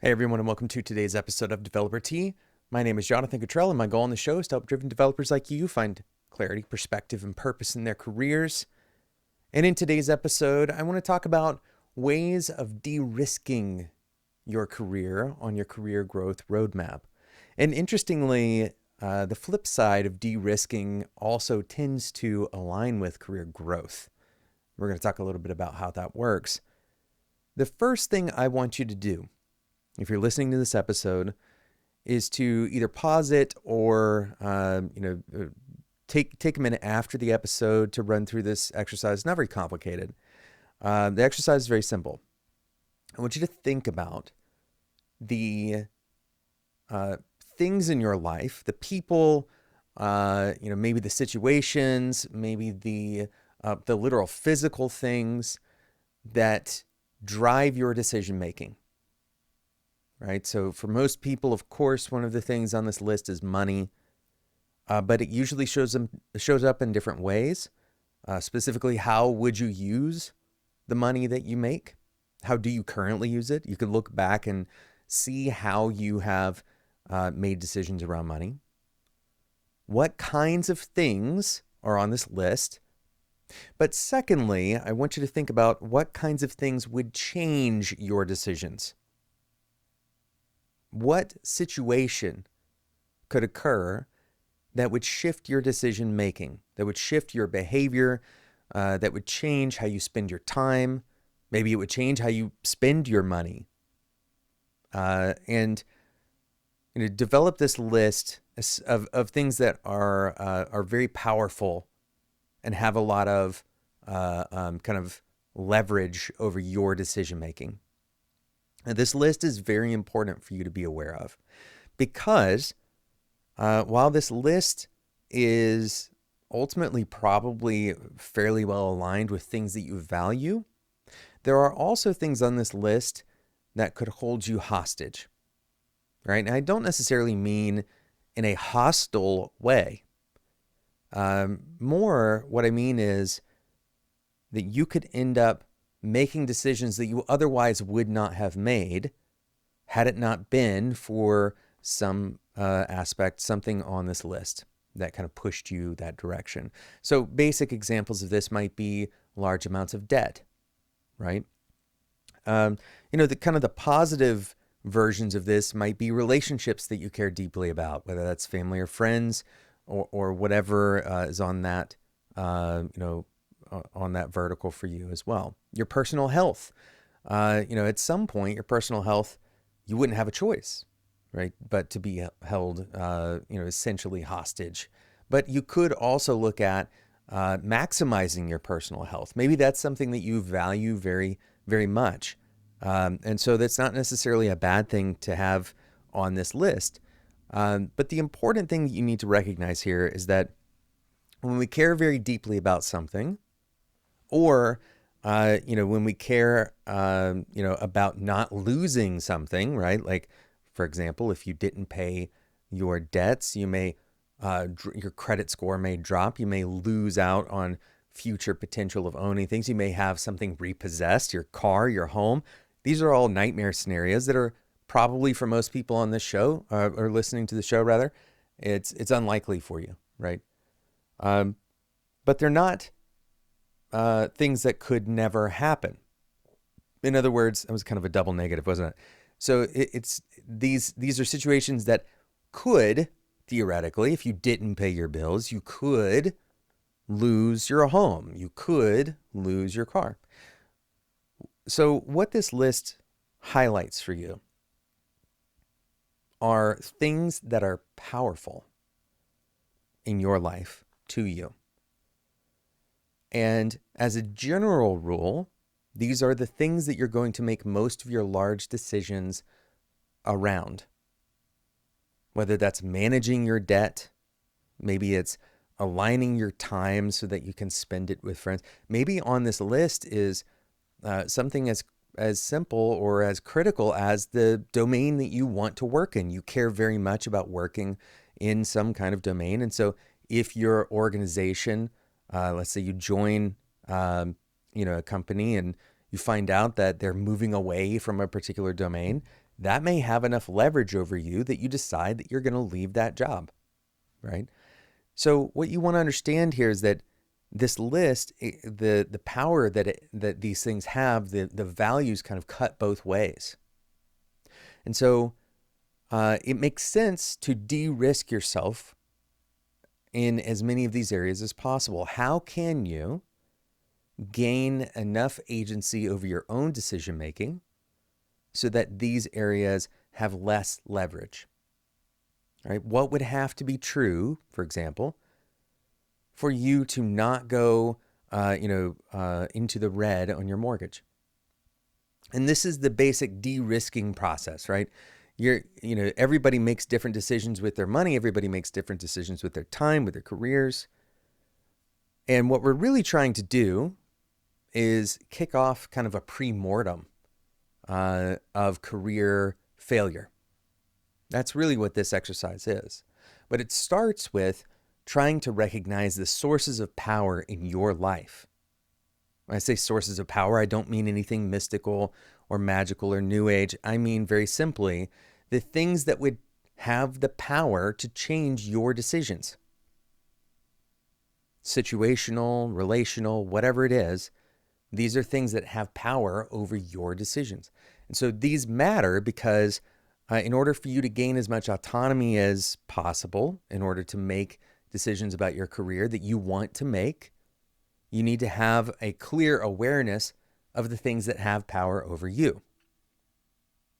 Hey everyone, and welcome to today's episode of Developer Tea. My name is Jonathan Cottrell, and my goal on the show is to help driven developers like you find clarity, perspective, and purpose in their careers. And in today's episode, I want to talk about ways of de-risking your career on your career growth roadmap. And interestingly, the flip side of de-risking also tends to align with career growth. We're going to talk a little bit about how that works. The first thing I want you to do, if you're listening to this episode, is to either pause it or take a minute after the episode to run through this exercise. It's not very complicated. The exercise is very simple. I want you to think about the things in your life, the people, maybe the situations, maybe the literal physical things that drive your decision making. Right? So for most people, of course, one of the things on this list is money, but it usually shows up in different ways. Specifically, how would you use the money that you make? How do you currently use it? You could look back and see how you have made decisions around money. What kinds of things are on this list? But secondly, I want you to think about what kinds of things would change your decisions. What situation could occur that would shift your decision making, that would shift your behavior, that would change how you spend your time? Maybe it would change how you spend your money. And develop this list of things that are very powerful and have a lot of kind of leverage over your decision making. This list is very important for you to be aware of because while this list is ultimately probably fairly well aligned with things that you value, there are also things on this list that could hold you hostage, right? And I don't necessarily mean in a hostile way. More what I mean is that you could end up making decisions that you otherwise would not have made had it not been for some aspect, something on this list that kind of pushed you that direction. So basic examples of this might be large amounts of debt, right? The kind of the positive versions of this might be relationships that you care deeply about, whether that's family or friends or whatever is on that, on that vertical for you as well. Your personal health. At some point, your personal health, you wouldn't have a choice, right? But to be held, essentially hostage. But you could also look at maximizing your personal health. Maybe that's something that you value very, very much. And so that's not necessarily a bad thing to have on this list. But the important thing that you need to recognize here is that when we care very deeply about something, or, when we care, about not losing something, right? Like, for example, if you didn't pay your debts, you may, your credit score may drop. You may lose out on future potential of owning things. You may have something repossessed, your car, your home. These are all nightmare scenarios that are probably for most people on this show, or listening to the show rather, it's unlikely for you, right? But they're not things that could never happen. In other words, it was kind of a double negative, wasn't it? So it's these are situations that could theoretically, if you didn't pay your bills, you could lose your home, you could lose your car. So what this list highlights for you are things that are powerful in your life to you. And as a general rule, these are the things that you're going to make most of your large decisions around. Whether that's managing your debt, maybe it's aligning your time so that you can spend it with friends. Maybe on this list is something as simple or as critical as the domain that you want to work in. You care very much about working in some kind of domain. And so if your organization, let's say you join, a company and you find out that they're moving away from a particular domain, that may have enough leverage over you that you decide that you're going to leave that job, right? So what you want to understand here is that this list, the power that these things have, the values kind of cut both ways. And so it makes sense to de-risk yourself in as many of these areas as possible. How can you gain enough agency over your own decision making so that these areas have less leverage? All right? What would have to be true, for example, for you to not go into the red on your mortgage? And this is the basic de-risking process, right? Everybody makes different decisions with their money. Everybody makes different decisions with their time, with their careers. And what we're really trying to do is kick off kind of a pre-mortem of career failure. That's really what this exercise is. But it starts with trying to recognize the sources of power in your life. When I say sources of power, I don't mean anything mystical or magical or new age. I mean, very simply, the things that would have the power to change your decisions. Situational, relational, whatever it is, these are things that have power over your decisions. And so these matter because in order for you to gain as much autonomy as possible, in order to make decisions about your career that you want to make, you need to have a clear awareness of the things that have power over you,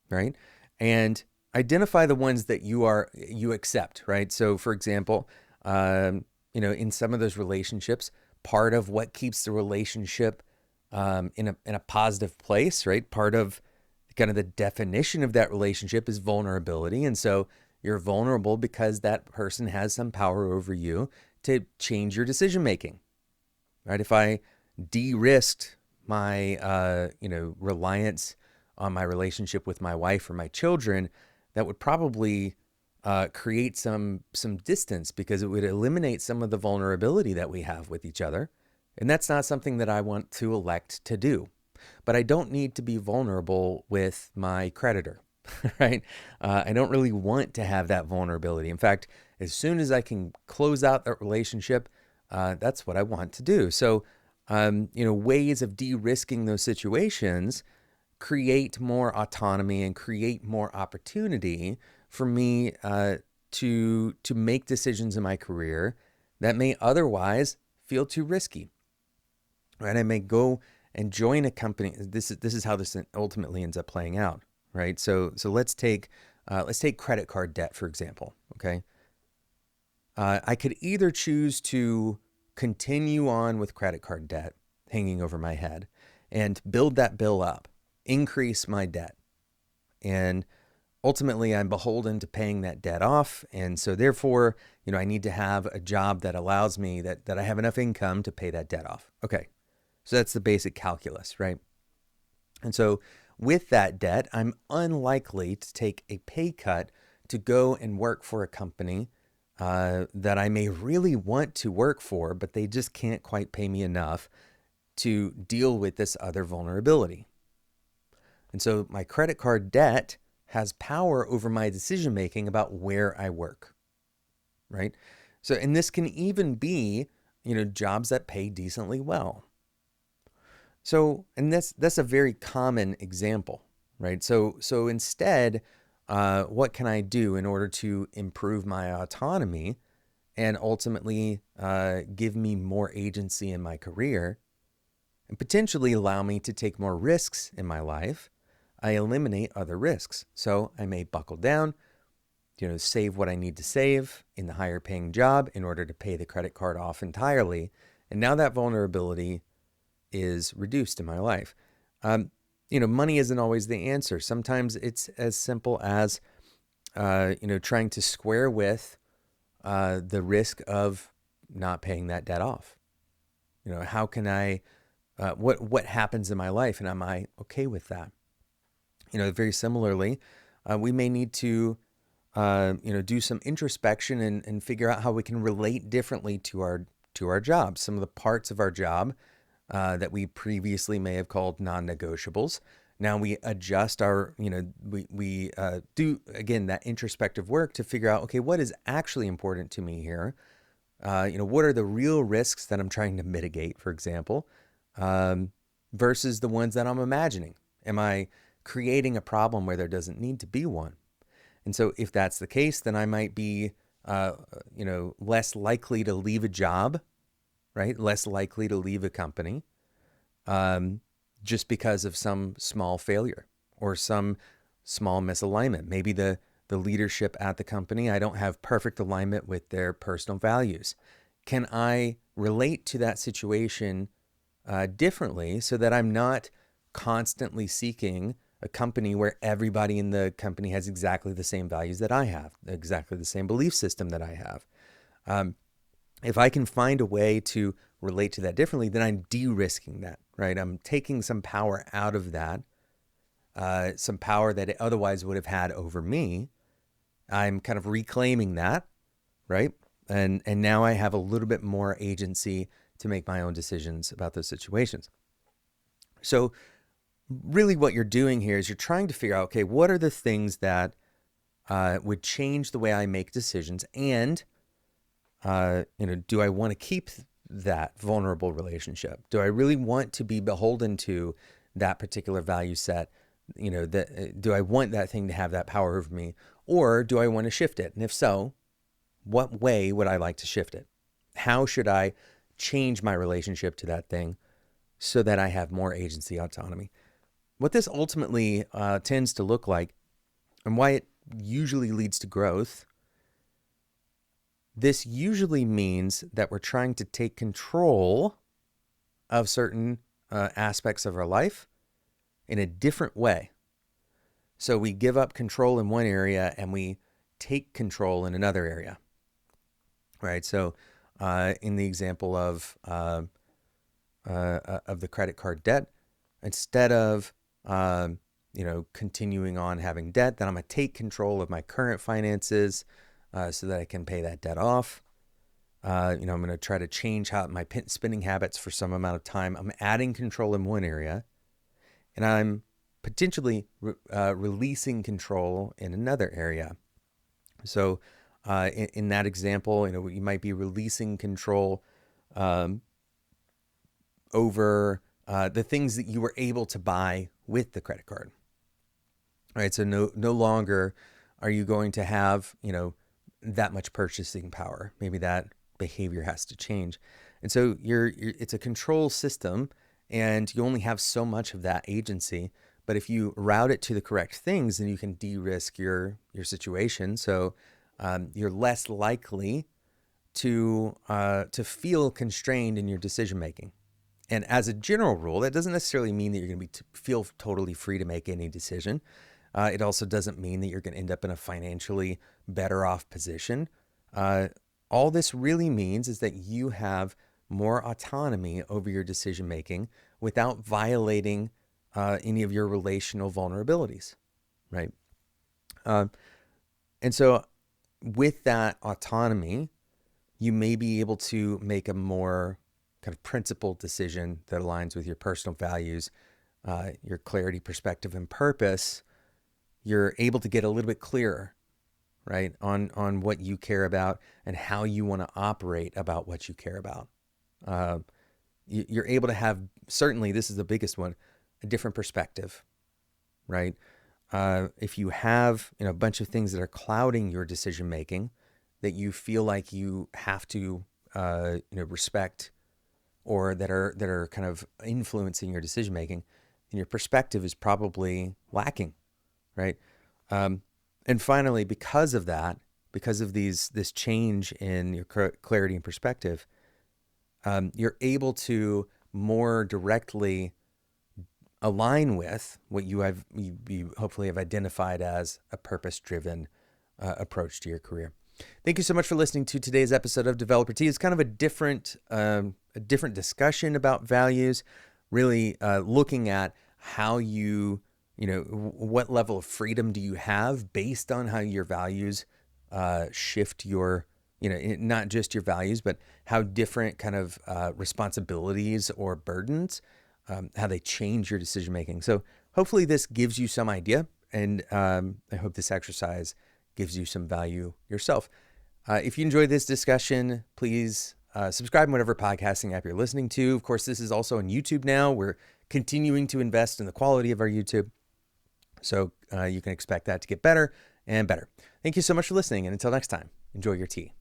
right? And identify the ones that you accept, right? So, for example, in some of those relationships, part of what keeps the relationship in a positive place, right? Part of kind of the definition of that relationship is vulnerability, and so you're vulnerable because that person has some power over you to change your decision making. Right? If I de-risked my, reliance on my relationship with my wife or my children, that would probably create some distance because it would eliminate some of the vulnerability that we have with each other. And that's not something that I want to elect to do. But I don't need to be vulnerable with my creditor, right? I don't really want to have that vulnerability. In fact, as soon as I can close out that relationship, that's what I want to do. So, ways of de-risking those situations create more autonomy and create more opportunity for me to make decisions in my career that may otherwise feel too risky. Right? I may go and join a company. This is how this ultimately ends up playing out. Right? So let's take credit card debt, for example. Okay. I could either choose to continue on with credit card debt hanging over my head and build that bill up, increase my debt. And ultimately, I'm beholden to paying that debt off. And so therefore, I need to have a job that allows me that I have enough income to pay that debt off. Okay. So that's the basic calculus, right? And so with that debt, I'm unlikely to take a pay cut to go and work for a company that I may really want to work for, but they just can't quite pay me enough to deal with this other vulnerability. And so my credit card debt has power over my decision making about where I work, right? So, and this can even be, jobs that pay decently well. So, and that's a very common example, right? So instead, what can I do in order to improve my autonomy and ultimately give me more agency in my career and potentially allow me to take more risks in my life? I eliminate other risks. So I may buckle down, save what I need to save in the higher paying job in order to pay the credit card off entirely. And now that vulnerability is reduced in my life. Money isn't always the answer. Sometimes it's as simple as, trying to square with the risk of not paying that debt off. How can I, what happens in my life, and am I okay with that? Very similarly, we may need to, do some introspection and figure out how we can relate differently to our job. Some of the parts of our job that we previously may have called non-negotiables Now we adjust our, we do, again, that introspective work to figure out, okay, what is actually important to me here? What are the real risks that I'm trying to mitigate, for example, versus the ones that I'm imagining? Am I creating a problem where there doesn't need to be one? And so if that's the case, then I might be, less likely to leave a job, right? Less likely to leave a company, just because of some small failure or some small misalignment. Maybe the leadership at the company, I don't have perfect alignment with their personal values. Can I relate to that situation differently so that I'm not constantly seeking a company where everybody in the company has exactly the same values that I have, exactly the same belief system that I have? If I can find a way to relate to that differently, then I'm de-risking that, right? I'm taking some power out of that, some power that it otherwise would have had over me. I'm kind of reclaiming that, right? And now I have a little bit more agency to make my own decisions about those situations. So really what you're doing here is you're trying to figure out, okay, what are the things that would change the way I make decisions? And, do I want to keep that vulnerable relationship? Do I really want to be beholden to that particular value set? Do I want that thing to have that power over me? Or do I want to shift it? And if so, what way would I like to shift it? How should I change my relationship to that thing so that I have more agency, autonomy? What this ultimately tends to look like, and why it usually leads to growth, this usually means that we're trying to take control of certain aspects of our life in a different way. So we give up control in one area and we take control in another area, right? So in the example of the credit card debt, instead of continuing on having debt, then I'm going to take control of my current finances so that I can pay that debt off. I'm going to try to change how my spending habits for some amount of time. I'm adding control in one area, and I'm potentially releasing control in another area. So in that example, you might be releasing control over the things that you were able to buy with the credit card. All right, so no longer are you going to have, that much purchasing power. Maybe that behavior has to change. And so it's a control system, and you only have so much of that agency. But if you route it to the correct things, then you can de-risk your situation. So you're less likely to feel constrained in your decision making. And as a general rule, that doesn't necessarily mean that you're going to feel totally free to make any decision. It also doesn't mean that you're going to end up in a financially better off position. All this really means is that you have more autonomy over your decision making without violating any of your relational vulnerabilities, right? And so with that autonomy, you may be able to make a more kind of principled decision that aligns with your personal values, your clarity, perspective, and purpose. You're able to get a little bit clearer, right, on what you care about and how you want to operate about what you care about. You're able to have, certainly this is the biggest one, a different perspective, right? If you have a bunch of things that are clouding your decision making that you feel like you have to respect, or that are kind of influencing your decision making, then your perspective is probably lacking, right? And finally, because of that, because of this change in your clarity and perspective, you're able to more directly align with what you hopefully have identified as a purpose-driven approach to your career. Thank you so much for listening to today's episode of Developer Tea. It's kind of a different discussion about values, really looking at how what level of freedom do you have based on how your values shift your, not just your values, but how different kind of responsibilities or burdens, how they change your decision making. So hopefully this gives you some idea, and I hope this exercise gives you some value yourself. If you enjoyed this discussion, please subscribe in whatever podcasting app you're listening to. Of course, this is also on YouTube now. We're continuing to invest in the quality of our YouTube, so you can expect that to get better and better. Thank you so much for listening, and until next time, enjoy your tea.